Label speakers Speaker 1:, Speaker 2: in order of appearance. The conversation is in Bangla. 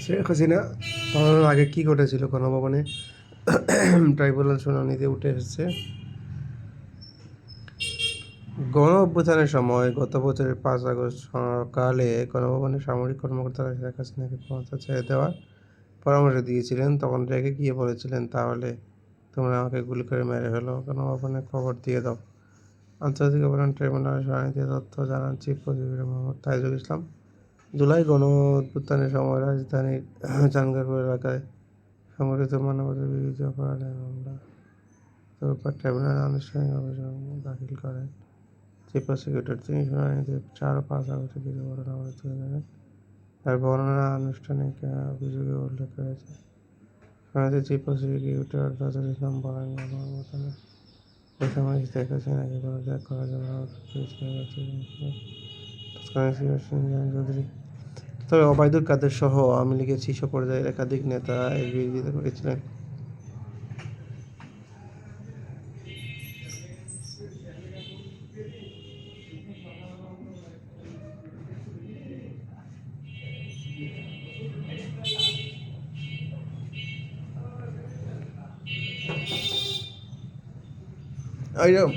Speaker 1: শেখ হাসিনা পালানোর আগে কী ঘটেছিল গণভবনে ট্রাইব্যুনাল শুনানিতে উঠে এসেছে। গণ অভ্যুত্থানের সময় গত বছরের 5 আগস্ট সকালে গণভবনে সামরিক কর্মকর্তারা শেখ হাসিনাকে ক্ষমতা ছেড়ে দেওয়ার পরামর্শ দিয়েছিলেন। তখন রেগে গিয়ে বলেছিলেন, তাহলে তোমরা আমাকে গুলি করে মেরে ফেলো, গণভবনে খবর দিয়ে দাও। আন্তর্জাতিক অপরাধ ট্রাইব্যুনালের শুনানিতে তথ্য জানান চিফ প্রসিকিউটর মোহাম্মদ তাইজুল ইসলাম। জুলাই গণ অভ্যুত্থানের সময় রাজধানীর চানখাঁরপুল এলাকায় সংগঠিত মানবতার বিরোধী অপরাধের মামলা রোববার ট্রাইব্যুনালে আনুষ্ঠানিক অভিযোগ দাখিল করেন চিফ প্রসিকিউটর। তিনি শুনানিতে 4 ও 5 আগস্টের কিছু ঘটনাবলী তুলে ধরেন। তার বর্ণনা আনুষ্ঠানিক অভিযোগে উল্লেখ করেছে। শুনানিতে চিফ প্রসিকিউটর তাজুল ইসলাম বলেন, গণ অভ্যুত্থানের ওই সময় শেখ হাসিনাকে পদত্যাগ করার জন্য অনুরোধ করেছিলেন তৎকালীন সিনিয়র চৌধুরী। তবে ওবায়দুল কাদের সহ আওয়ামী লীগের শীর্ষ পর্যায়ের একাধিক নেতা এর বিরোধিতা করেছিলেন। I know.